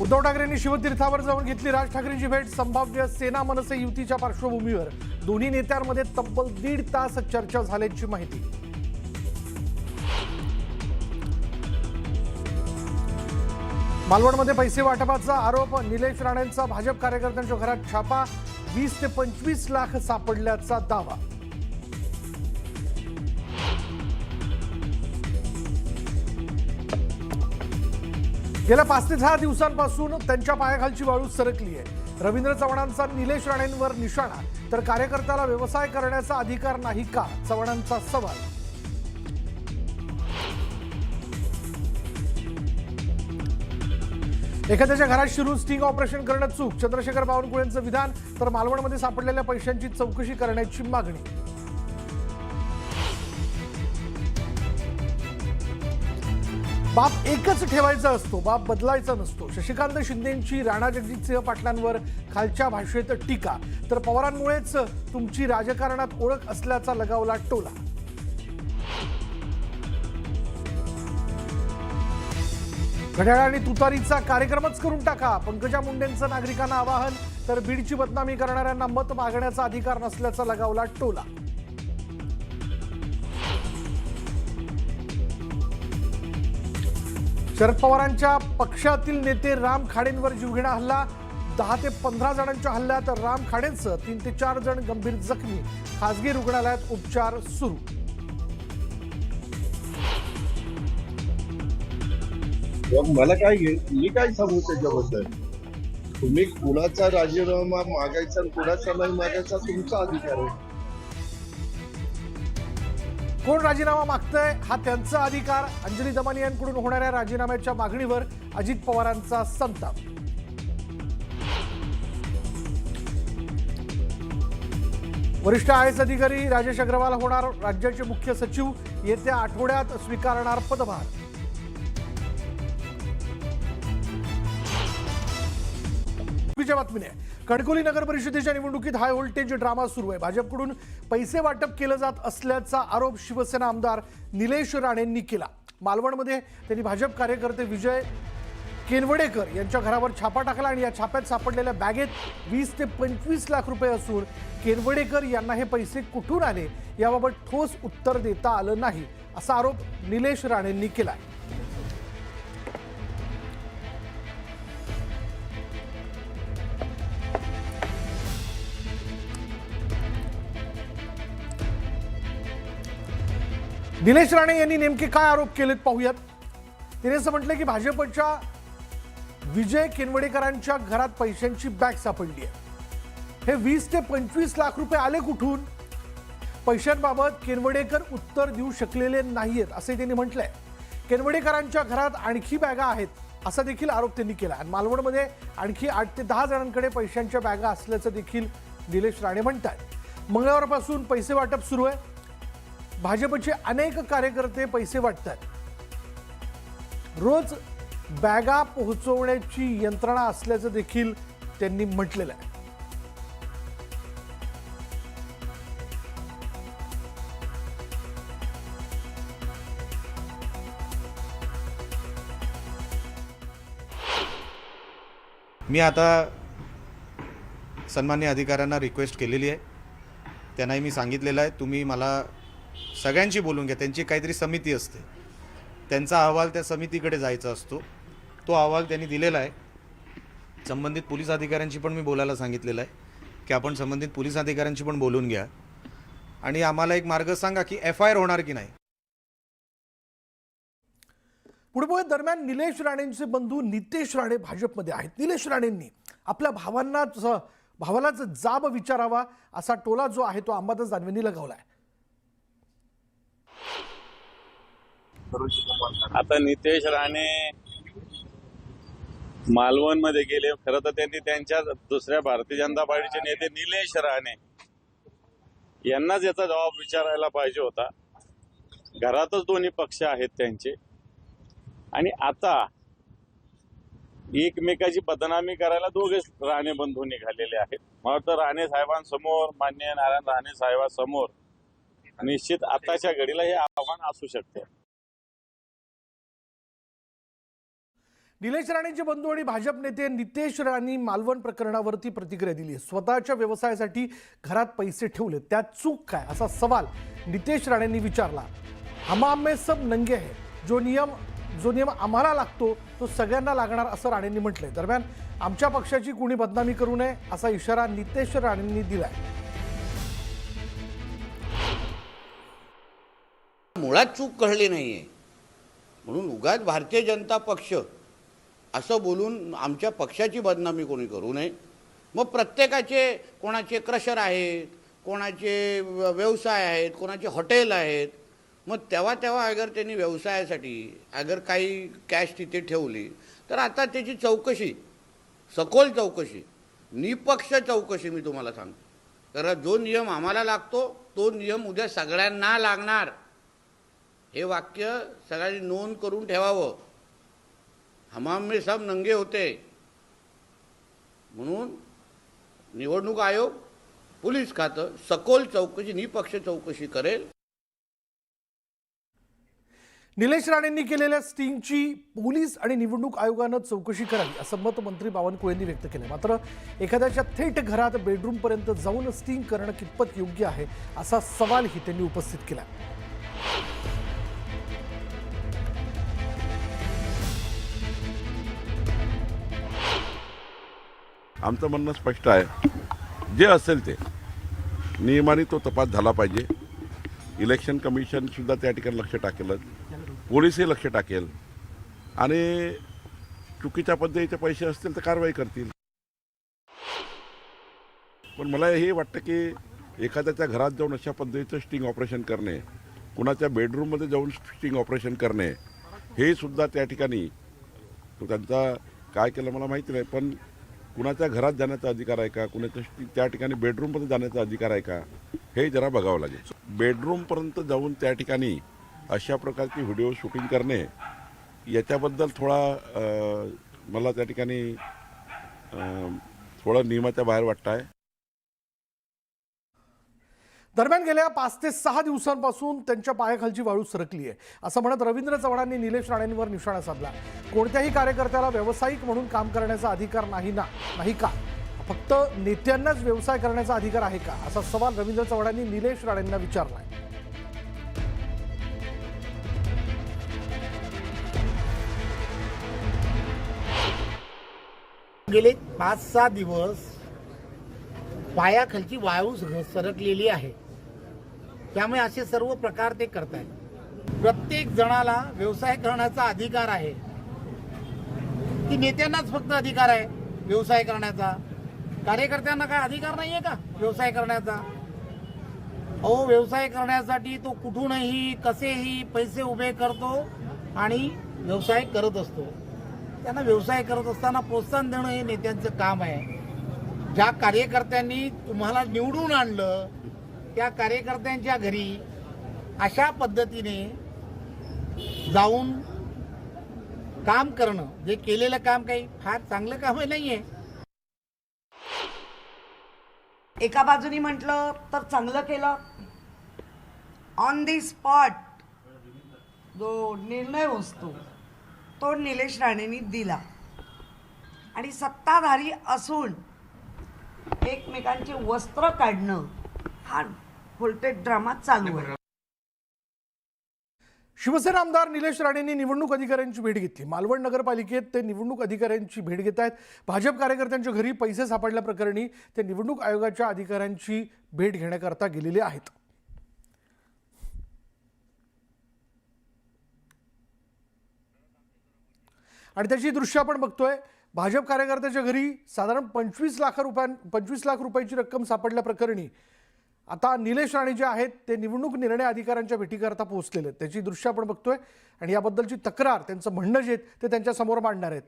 उद्धव ठाकरेंनी शिवतीर्थावर जाऊन घेतली राज ठाकरेंची भेट। संभाव्य सेना मनसे युतीच्या पार्श्वभूमीवर दोन्ही नेत्यांमध्ये तब्बल 1.5 तास चर्चा झाल्याची माहिती। मालवणमध्ये पैसे वाटपाचा आरोप। निलेश राणेंचा भाजप कार्यकर्त्यांच्या घरात छापा। 20 ते 25 लाख सापडल्याचा दावा। गेल्या 5 ते 6 दिवसांपासून त्यांच्या पायाखालची वाळू सरकली आहे। रवींद्र चव्हाणांचा निलेश राणेंवर निशाणा, तर कार्यकर्त्याला व्यवसाय करण्याचा अधिकार नाही का, चव्हाणांचा सवाल। एखाद्याच्या घरात शिरून स्टिंग ऑपरेशन करणं चूक, चंद्रशेखर बावनकुळेंचं विधान। तर मालवणमध्ये सापडलेल्या पैशांची चौकशी करण्याची मागणी। बाप एकच ठेवायचा असतो, बाप बदलायचा नसतो। शशिकांत शिंदेंची राणा जगजितसिंह पाटलांवर खालच्या भाषेत टीका, तर पवारांमुळेच तुमची राजकारणात ओळख असल्याचा लगावला टोला। घड्याळ आणि तुतारीचा कार्यक्रमच करून टाका, पंकजा मुंडेंचं नागरिकांना आवाहन। तर बीडची बदनामी करणाऱ्यांना मत मागण्याचा अधिकार नसल्याचा लगावला टोला। शरद पवारांच्या पक्षातील नेते राम खाडेंवर जीवघेणा हल्ला। 10 ते 15 जणांच्या हल्ल्यात राम खाडेंसह 3 ते 4 जण गंभीर जखमी। खासगी रुग्णालयात उपचार सुरू। मला मी काय सांगू त्याच्याबद्दल? तुम्ही कुणाचा राजीनामा मागायचा आणि कुणाचा नाही मागायचा तुमचा अधिकार आहे। कोण राजीनामा मागतंय हा त्यांचा अधिकार। अंजली दमानी यांकडून होणाऱ्या राजीनाम्याच्या मागणीवर अजित पवारांचा संताप। वरिष्ठ आयएएस अधिकारी राजेश अग्रवाल होणार राज्याचे मुख्य सचिव। येत्या आठवड्यात स्वीकारणार पदभार। बातमीने कणकवली नगर परिषदेच्या निवडणुकीत हाय व्होल्टेज ड्रामा सुरू आहे। भाजपकडून पैसे वाटप केलं जात असल्याचा आरोप शिवसेना आमदार निलेश राणेंनी केला। मालवणमध्ये त्यांनी भाजप कार्यकर्ते विजय केनवडेकर यांच्या घरावर छापा टाकला आणि या छाप्यात सापडलेल्या बॅगेत 20 ते 25 लाख रुपये असून केनवडेकर यांना हे पैसे कुठून आले याबाबत ठोस उत्तर देता आलं नाही, असा आरोप निलेश राणेंनी केला। निलेश राणे यांनी नेमके काय आरोप केलेत पाहूयात। तिने असं म्हटलं की भाजपच्या विजय केनवडेकरांच्या घरात पैशांची बॅग सापडली आहे। हे 20 ते 25 लाख रुपये आले कुठून? पैशांबाबत केनवडेकर उत्तर देऊ शकलेले नाहीयेत असे त्यांनी म्हटलंय। केनवडेकरांच्या घरात आणखी बॅगा आहेत असा देखील आरोप त्यांनी केला आणि मालवणमध्ये आणखी 8 ते 10 जणांकडे पैशांच्या बॅगा असल्याचं देखील निलेश राणे म्हणतात। मंगळवारपासून पैसे वाटप सुरू आहे। भाजपचे अनेक कार्यकर्ते पैसे वाटतात। रोज बॅगा पोहोचवण्याची यंत्रणा असल्याचं देखील त्यांनी म्हटलेलं आहे। मी आता सन्मान्य अधिकाऱ्यांना रिक्वेस्ट केलेली आहे। त्यांनाही मी सांगितलेलं आहे तुम्ही मला सगळ्यांशी बोलून घ्या। त्यांची काहीतरी समिती असते, त्यांचा अहवाल त्या समितीकडे जायचा असतो। तो अहवाल त्यांनी दिलेला आहे। संबंधित पोलीस अधिकाऱ्यांशी पण मी बोलायला सांगितलेलं आहे की आपण संबंधित पोलीस अधिकाऱ्यांशी पण बोलून घ्या आणि आम्हाला एक मार्ग सांगा की FIR होणार की नाही। पुढे दरम्यान निलेश राणेंचे बंधू नितेश राणे भाजपमध्ये आहेत। निलेश राणेंनी आपल्या भावालाच जाब विचारावा असा टोला जो आहे तो अंबादास दानवेंनी लगावला आहे। आता नितेश राणे मालवण मध्ये गेले। खरं तर त्यांनी त्यांच्या दुसऱ्या भारतीय जनता पार्टीचे नेते निलेश राणे यांनाच याचा जबाब विचारायला पाहिजे होता। घरातच दोन्ही पक्ष आहेत त्यांचे आणि आता एकमेकाची बदनामी करायला दोघेच राणे बंधू निघालेले आहेत। मला वाटतं राणे साहेबांसमोर, माननीय नारायण राणे साहेबांसमोर निश्चित आताच्या घडीला हे आव्हान असू शकते। निलेश राणेंचे बंधू आणि भाजप नेते नितेश राणे मालवण प्रकरणावरती प्रतिक्रिया दिली आहे। स्वतःच्या व्यवसायासाठी घरात पैसे ठेवले, त्यात चूक काय असा सवाल नितेश राणेंनी विचारला। हमाम में सब नंगे है, जो नियम आम्हाला लागतो तो सगळ्यांना लागणार असं राणेंनी म्हटलंय। दरम्यान आमच्या पक्षाची कुणी बदनामी करू नये असा इशारा नितेश राणेंनी दिलाय। मुळात चूक कळली नाहीये म्हणून उगाच भारतीय जनता पक्ष असं बोलून आमच्या पक्षाची बदनामी कोणी करू नये। मग प्रत्येकाचे कोणाचे क्रशर आहेत, कोणाचे व्यवसाय आहेत, कोणाचे हॉटेल आहेत, मग तेव्हा अगर त्यांनी व्यवसायासाठी अगर काही कॅश तिथे ठेवली तर आता त्याची चौकशी, सखोल चौकशी, निपक्ष चौकशी मी तुम्हाला सांगतो। तर जो नियम आम्हाला लागतो तो नियम उद्या सगळ्यांना लागणार, हे वाक्य सगळ्यांनी नोंद करून ठेवावं। हमाम में सब नंगे होते म्हणून निवडणूक आयोग, पोलीस खातं सखोल चौकशी, निपक्ष चौकशी करेल। निलेश राणेंनी केलेल्या स्टिंगची पोलीस आणि निवडणूक आयोगानं चौकशी करावी असं मत मंत्री बावनकुळेंनी व्यक्त केलं। मात्र एखाद्याच्या थेट घरात बेडरूमपर्यंत जाऊन स्टिंग करणं कितपत योग्य आहे असा सवालही त्यांनी उपस्थित केला। आमचं म्हणणं स्पष्ट आहे, जे असेल ते नियमाने तो तपास झाला पाहिजे। इलेक्शन कमिशन सुद्धा त्या ठिकाणी लक्ष टाकेलच, पोलीसही लक्ष टाकेल आणि चुकीच्या पद्धतीचे पैसे असतील तर कारवाई करतील। पण मला हे वाटतं की एखाद्याच्या घरात जाऊन अशा पद्धतीचं स्टिंग ऑपरेशन करणे, कुणाच्या बेडरूममध्ये जाऊन स्टिंग ऑपरेशन करणे, हे सुद्धा त्या ठिकाणी तो त्यांचा काय केलं मला माहिती नाही, पण कुणाच्या घरात जाण्याचा अधिकार आहे का, कुणाच्या त्या ठिकाणी बेडरूममध्ये जाण्याचा अधिकार आहे का, हे जरा बघावं लागेल। बेडरूमपर्यंत जाऊन त्या ठिकाणी अशा प्रकारची व्हिडिओ शूटिंग करणे याच्याबद्दल थोडा मला त्या ठिकाणी थोडं नियमाच्या बाहेर वाटतं आहे। दरम्यान गेल्या 5 ते 6 दिवसांपासून त्यांच्या पायाखालची वाळू सरकली आहे असं म्हणत रवींद्र चव्हाणांनी निलेश राणेंवर निशाणा साधला। कोणत्याही कार्यकर्त्याला व्यावसायिक म्हणून काम करण्याचा अधिकार नाही का, फक्त नेत्यांनाच व्यवसाय करण्याचा अधिकार आहे का असा सवाल रवींद्र चव्हाणांनी निलेश राणेंना विचारलाय। गेले 5-6 दिवस पायाखालची वाळू सरकलेली आहे, त्यामुळे असे सर्व प्रकार ते करतायत। प्रत्येक जणाला व्यवसाय करण्याचा अधिकार आहे की नेत्यांनाच फक्त अधिकार आहे व्यवसाय करण्याचा, कार्यकर्त्यांना काय अधिकार नाहीये का व्यवसाय करण्याचा? अहो, व्यवसाय करण्यासाठी तो कुठूनही कसेही पैसे उभे करतो आणि व्यवसाय करत असतो। त्यांना व्यवसाय करत असताना प्रोत्साहन देणं हे नेत्यांचं काम आहे। ज्या कार्यकर्त्यांनी तुम्हाला निवडून आणलं त्या कार्यकर्त्यांच्या घरी अशा पद्धतीने जाऊन काम करणं, जे केलेलं काम काही फार चांगलं काम नाहीये। एका बाजूनी म्हटलं तर चांगलं केलं, ऑन दी स्पॉट जो निर्णय असतो तो निलेश राणेंनी दिला आणि सत्ताधारी असून एकमेकांची वस्त्र काढणं हा व्होल्टेज ड्रामा चालू आहे। शिवसेना आमदार निलेश राणेंनी निवडणूक अधिकाऱ्यांची भेट घेतली। मालवण नगरपालिकेत ते निवडणूक अधिकाऱ्यांची भेट घेत आहेत। भाजप कार्यकर्त्यांच्या घरी पैसे सापडल्या प्रकरणी ते निवडणूक आयोगाच्या अधिकाऱ्यांची भेट घेण्याकरता गेलेले आहेत। आणि त्याची दृश्य आपण बघतोय। भाजप कार्यकर्त्याच्या घरी साधारण 25 लाख रुपयांची रक्कम सापडल्या प्रकरणी आता निलेश राणे जे आहेत ते निवडणूक निर्णय अधिकाऱ्यांच्या भेटीकरता पोहोचलेले आहेत। त्याची दृश्य आपण बघतोय आणि याबद्दलची तक्रार, त्यांचं म्हणणं जे ते त्यांच्या समोर मांडणार आहेत।